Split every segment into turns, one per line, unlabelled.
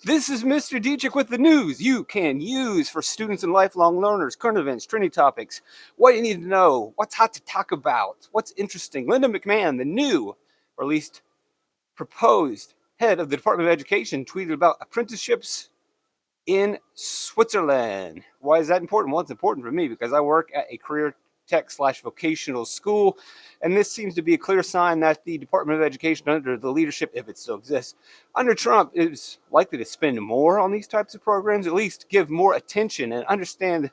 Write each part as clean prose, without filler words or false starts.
This is Mr. Dietrich with the news you can use for students and lifelong learners, current events, trending topics, what you need to know, what's hot to talk about, what's interesting. Linda McMahon, the new, or at least proposed, head of the Department of Education, tweeted about apprenticeships in Switzerland. Why is that important? Well, it's important for me because I work at a career tech/vocational school, and this seems to be a clear sign that the Department of Education, under the leadership, if it still exists, under Trump, is likely to spend more on these types of programs, at least give more attention and understand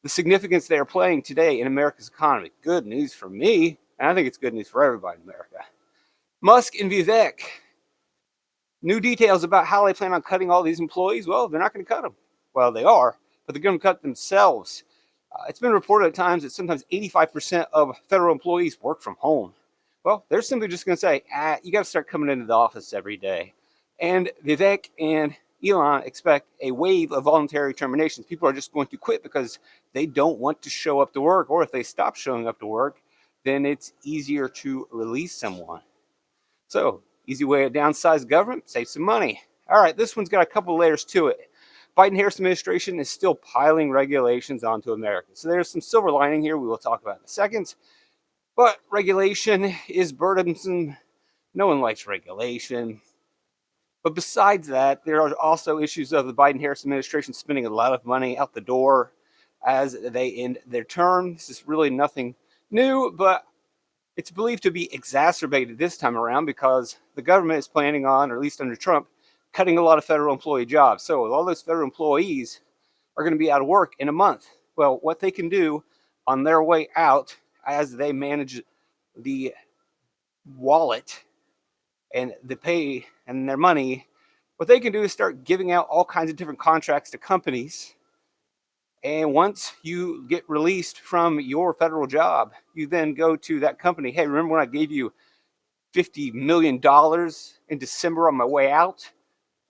the significance they are playing today in America's economy. Good news for me, and I think it's good news for everybody in America. Musk and Vivek, new details about how they plan on cutting all these employees. Well, they're not going to cut them. Well, they are, but they're going to cut themselves. It's been reported at times that sometimes 85% of federal employees work from home. Well, they're simply just going to say, you got to start coming into the office every day. And Vivek and Elon expect a wave of voluntary terminations. People are just going to quit because they don't want to show up to work, or if they stop showing up to work, then it's easier to release someone. So, easy way to downsize government, save some money. All right, this one's got a couple layers to it. Biden-Harris administration is still piling regulations onto America. So there's some silver lining here we will talk about in a second. But regulation is burdensome. No one likes regulation. But besides that, there are also issues of the Biden-Harris administration spending a lot of money out the door as they end their term. This is really nothing new, but it's believed to be exacerbated this time around because the government is planning on, or at least under Trump, cutting a lot of federal employee jobs. So all those federal employees are going to be out of work in a month. Well, what they can do on their way out as they manage the wallet and the pay and their money, what they can do is start giving out all kinds of different contracts to companies. And once you get released from your federal job, you then go to that company. Hey, remember when I gave you $50 million in December on my way out?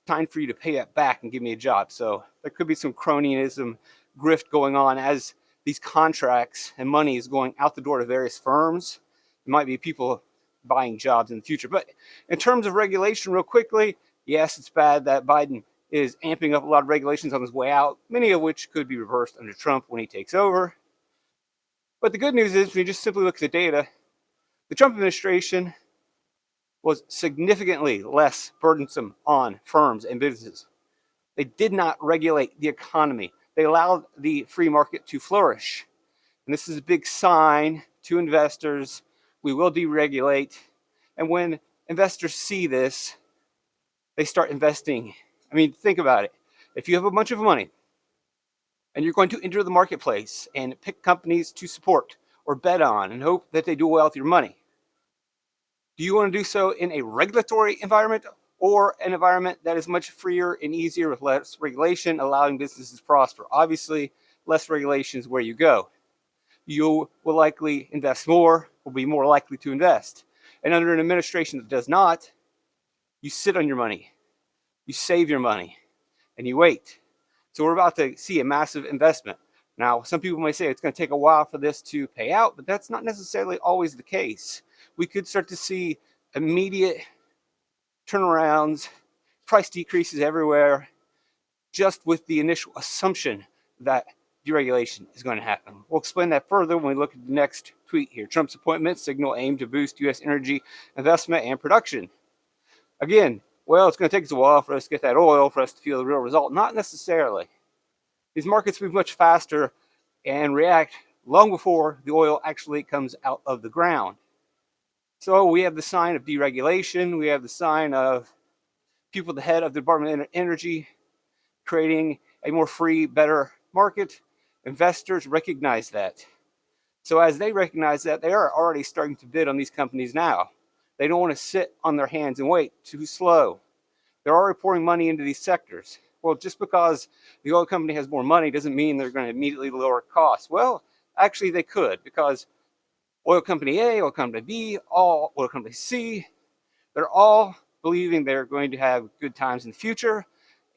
Time for you to pay that back and give me a job. So there could be some cronyism, grift going on as these contracts and money is going out the door to various firms. It might be people buying jobs in the future. But in terms of regulation, real quickly, yes, it's bad that Biden is amping up a lot of regulations on his way out, many of which could be reversed under Trump when he takes over. But the good news is, when you just simply look at the data, the Trump administration was significantly less burdensome on firms and businesses. They did not regulate the economy. They allowed the free market to flourish. And this is a big sign to investors. We will deregulate. And when investors see this, they start investing. I mean, think about it. If you have a bunch of money and you're going to enter the marketplace and pick companies to support or bet on and hope that they do well with your money, do you want to do so in a regulatory environment or an environment that is much freer and easier with less regulation, allowing businesses to prosper? Obviously, less regulation is where you go. You will likely invest more, will be more likely to invest. And under an administration that does not, you sit on your money, you save your money, and you wait. So we're about to see a massive investment. Now, some people may say it's going to take a while for this to pay out, but that's not necessarily always the case. We could start to see immediate turnarounds, price decreases everywhere, just with the initial assumption that deregulation is going to happen. We'll explain that further when we look at the next tweet here. Trump's appointment signal aim to boost U.S. energy investment and production. Again, well, it's going to take us a while for us to get that oil, for us to feel the real result. Not necessarily. These markets move much faster and react long before the oil actually comes out of the ground. So we have the sign of deregulation. We have the sign of people at the head of the Department of Energy creating a more free, better market. Investors recognize that. So as they recognize that, they are already starting to bid on these companies now. They don't want to sit on their hands and wait. Too slow. They're already pouring money into these sectors. Well, just because the oil company has more money doesn't mean they're going to immediately lower costs. Well, actually they could, because oil company A, oil company B, all oil company C, they're all believing they're going to have good times in the future.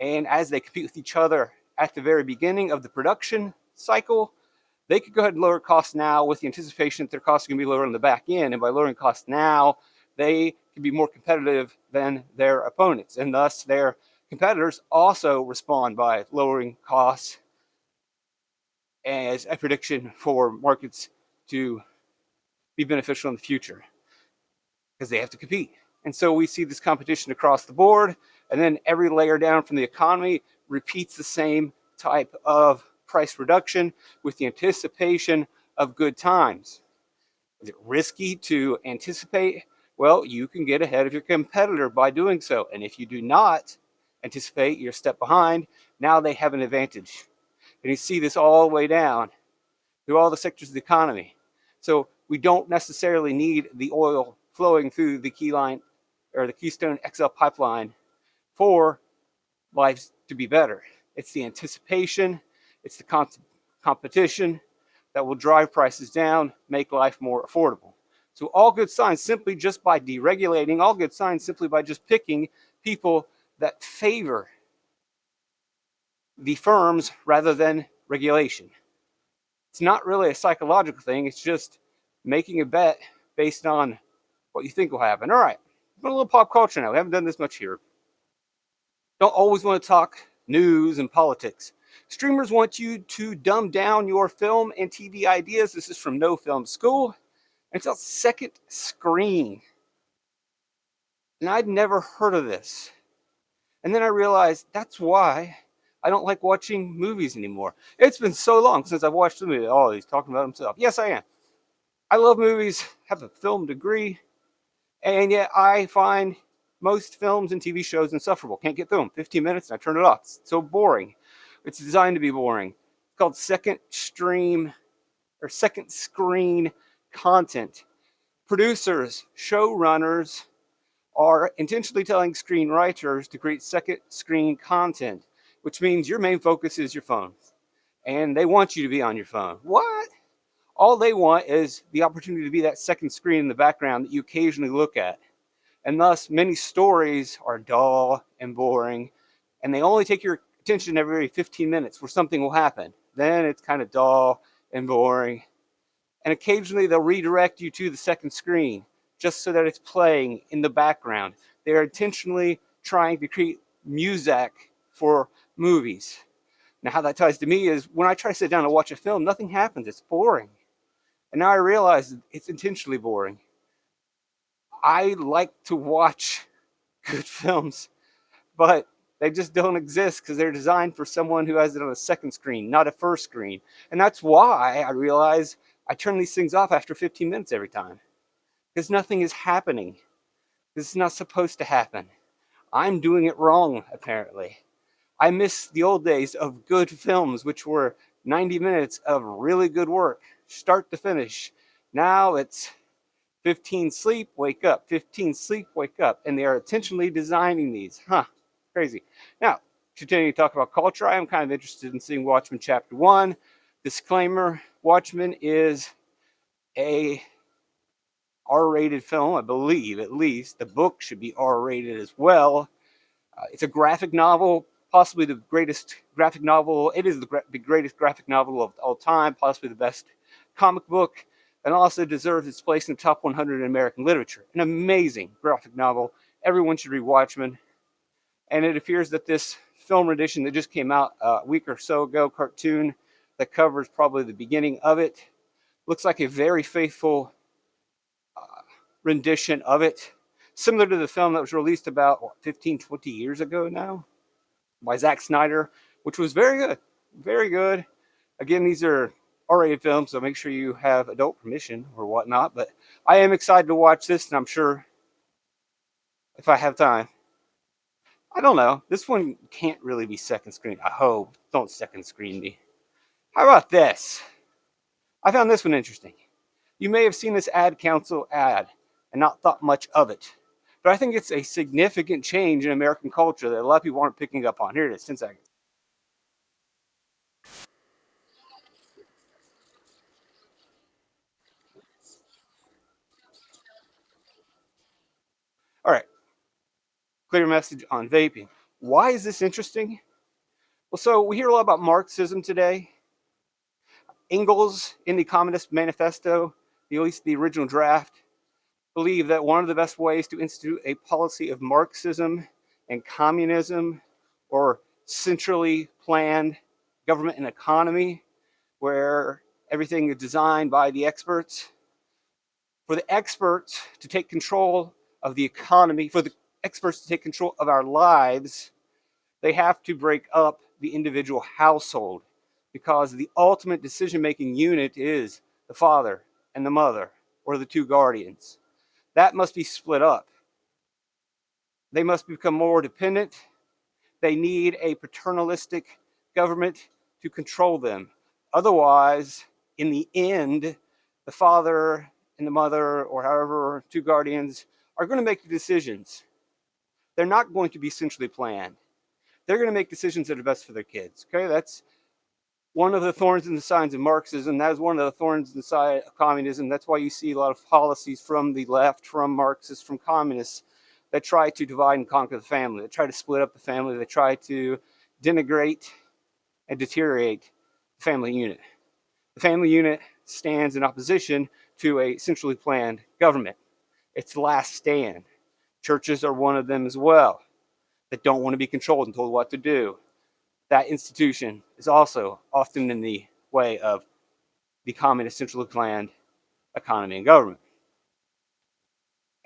And as they compete with each other at the very beginning of the production cycle, they could go ahead and lower costs now with the anticipation that their costs are going to be lower on the back end. And by lowering costs now, they can be more competitive than their opponents. And thus, their competitors also respond by lowering costs as a prediction for markets to be beneficial in the future because they have to compete. And so we see this competition across the board, and then every layer down from the economy repeats the same type of price reduction with the anticipation of good times. Is it risky to anticipate? Well, you can get ahead of your competitor by doing so. And if you do not anticipate, you're a step behind. Now they have an advantage. And you see this all the way down through all the sectors of the economy. So we don't necessarily need the oil flowing through the key line or the Keystone XL pipeline for lives to be better. It's the anticipation, it's the competition that will drive prices down, make life more affordable. So all good signs simply just by deregulating, all good signs simply by just picking people that favor the firms rather than regulation. It's not really a psychological thing, it's just making a bet based on what you think will happen. All right, a little pop culture now. We haven't done this much here. Don't always want to talk news and politics. Streamers want you to dumb down your film and TV ideas. This is from No Film School. And it's called second screen. And I'd never heard of this. And then I realized that's why I don't like watching movies anymore. It's been so long since I've watched a movie. Oh, he's talking about himself. Yes, I am. I love movies, have a film degree, and yet I find most films and TV shows insufferable. Can't get through them. 15 minutes and I turn it off. It's so boring. It's designed to be boring. It's called second screen content. Producers, showrunners are intentionally telling screenwriters to create second screen content, which means your main focus is your phone. And they want you to be on your phone. What? All they want is the opportunity to be that second screen in the background that you occasionally look at. And thus, many stories are dull and boring, and they only take your attention every 15 minutes where something will happen. Then it's kind of dull and boring. And occasionally they'll redirect you to the second screen just so that it's playing in the background. They're intentionally trying to create music for movies. Now, how that ties to me is when I try to sit down and watch a film, nothing happens. It's boring. And now I realize it's intentionally boring. I like to watch good films, but they just don't exist because they're designed for someone who has it on a second screen, not a first screen. And that's why I realize I turn these things off after 15 minutes every time because nothing is happening. This is not supposed to happen. I'm doing it wrong, apparently. I miss the old days of good films, which were 90 minutes of really good work, start to finish. Now it's 15 sleep, wake up, 15 sleep, wake up. And they are intentionally designing these. Crazy. Now, continuing to talk about culture, I am kind of interested in seeing Watchmen Chapter 1. Disclaimer, Watchmen is a R-rated film, I believe, at least. The book should be R-rated as well. It's a graphic novel, possibly the greatest graphic novel. It is the greatest graphic novel of all time, possibly the best comic book, and also deserves its place in the top 100 in American literature. An amazing graphic novel. Everyone should read Watchmen. And it appears that this film edition that just came out a week or so ago, cartoon that covers probably the beginning of it, looks like a very faithful rendition of it, similar to the film that was released about 15, 20 years ago now by Zack Snyder, which was very good. Very good. Again, these are R-rated films, so make sure you have adult permission or whatnot. But I am excited to watch this, and I'm sure if I have time. I don't know. This one can't really be second screen. I hope. Don't second screen me. How about this? I found this one interesting. You may have seen this ad council ad and not thought much of it. But I think it's a significant change in American culture that a lot of people aren't picking up on. Here it is, 10 seconds. All right, clear message on vaping. Why is this interesting? Well, so we hear a lot about Marxism today. Engels, in the Communist Manifesto, at least the original draft, believed that one of the best ways to institute a policy of Marxism and communism or centrally planned government and economy where everything is designed by the experts. For the experts to take control of the economy, for the experts to take control of our lives, they have to break up the individual household because the ultimate decision-making unit is the father and the mother or the two guardians. That must be split up. They must become more dependent. They need a paternalistic government to control them. Otherwise, in the end, the father and the mother, or however, two guardians, are going to make the decisions. They're not going to be centrally planned. They're going to make decisions that are best for their kids. Okay, that's one of the thorns in the sides of Marxism. That is one of the thorns in the side of communism. That's why you see a lot of policies from the left, from Marxists, from communists, that try to divide and conquer the family. They try to split up the family. They try to denigrate and deteriorate the family unit. The family unit stands in opposition to a centrally planned government. It's the last stand. Churches are one of them as well, that don't want to be controlled and told what to do. That institution is also often in the way of the communist centrally planned economy and government.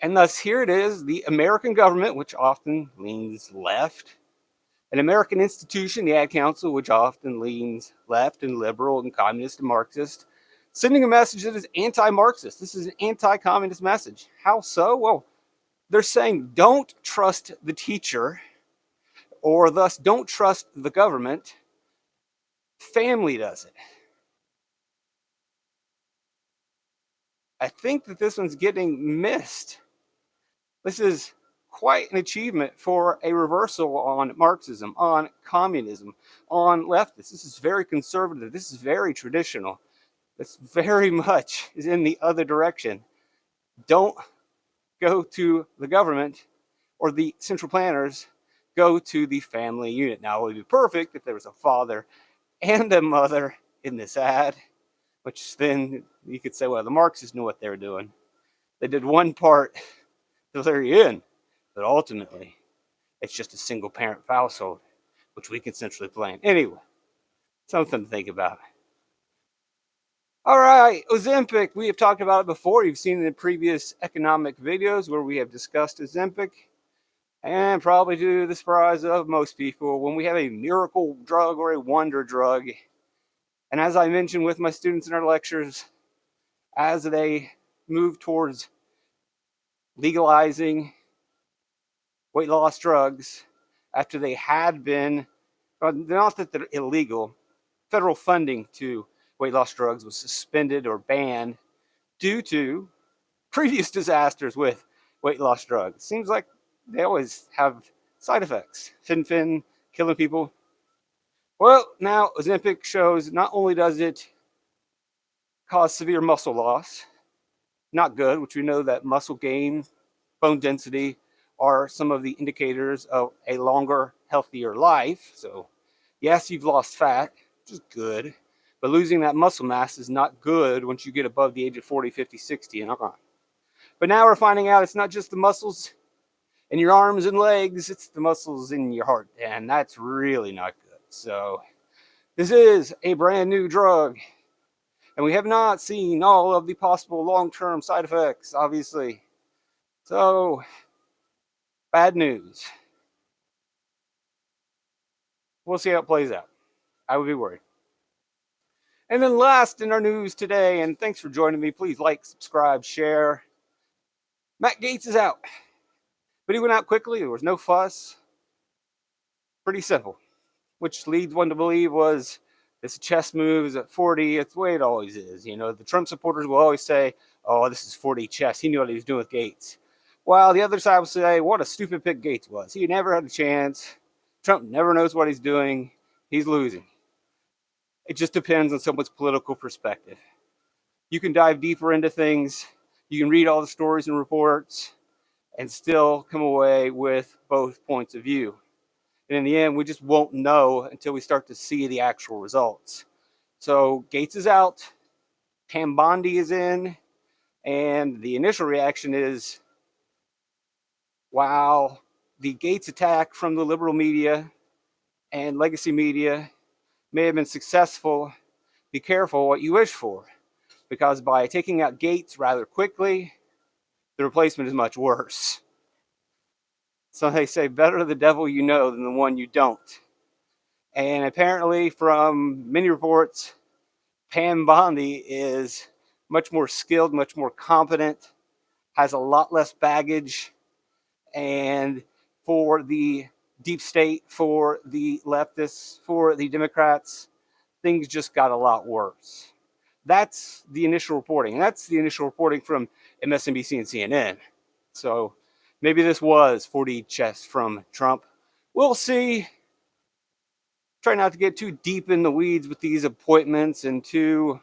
And thus, here it is, the American government, which often leans left, an American institution, the Ad Council, which often leans left and liberal and communist and Marxist, sending a message that is anti-Marxist. This is an anti-communist message. How so? Well, they're saying don't trust the teacher, or thus don't trust the government. Family does it. I think that this one's getting missed. This is quite an achievement for a reversal on Marxism, on communism, on leftists. This is very conservative. This is very traditional. This very much is in the other direction. Don't go to the government or the central planners. Go to the family unit. Now, it would be perfect if there was a father and a mother in this ad, which then you could say, well, the Marxists knew what they were doing. They did one part to the very end, but ultimately, it's just a single parent household, which we can centrally plan. Anyway, something to think about. All right, Ozempic. We have talked about it before. You've seen it in previous economic videos where we have discussed Ozempic. And probably to the surprise of most people, when we have a miracle drug or a wonder drug, and as I mentioned with my students in our lectures, as they move towards legalizing weight loss drugs after they had been, not that they're illegal, federal funding to weight loss drugs was suspended or banned due to previous disasters with weight loss drugs. Seems like they always have side effects. Fen-phen, killing people. Well, now Ozempic shows not only does it cause severe muscle loss, not good, which we know that muscle gain, bone density are some of the indicators of a longer, healthier life. So, yes, you've lost fat, which is good, but losing that muscle mass is not good once you get above the age of 40, 50, 60 and on. But now we're finding out it's not just the muscles in your arms and legs, it's the muscles in your heart, and that's really not good. So, this is a brand new drug, and we have not seen all of the possible long-term side effects, obviously. So, bad news. We'll see how it plays out. I would be worried. And then last in our news today, and thanks for joining me. Please like, subscribe, share. Matt Gaetz is out. But he went out quickly. There was no fuss. Pretty simple. Which leads one to believe was this chess moves at 40. It's the way it always is. You know, the Trump supporters will always say, oh, this is 40 chess. He knew what he was doing with Gaetz. While the other side will say, what a stupid pick Gaetz was. He never had a chance. Trump never knows what he's doing. He's losing. It just depends on someone's political perspective. You can dive deeper into things. You can read all the stories and reports and still come away with both points of view. And in the end, we just won't know until we start to see the actual results. So Gaetz is out, Pam Bondi is in, and the initial reaction is, wow, the Gaetz attack from the liberal media and legacy media may have been successful. Be careful what you wish for, because by taking out Gates rather quickly, the replacement is much worse. So they say, better the devil you know than the one you don't. And apparently, from many reports, Pam Bondi is much more skilled, much more competent, has a lot less baggage. And for the deep state, for the leftists, for the Democrats, things just got a lot worse. That's the initial reporting. And that's the initial reporting from MSNBC and CNN. So maybe this was 4D chess from Trump. We'll see. Try not to get too deep in the weeds with these appointments and too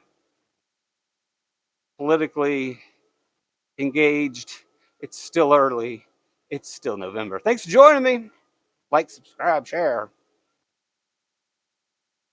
politically engaged. It's still early. It's still November. Thanks for joining me. Like, subscribe, share.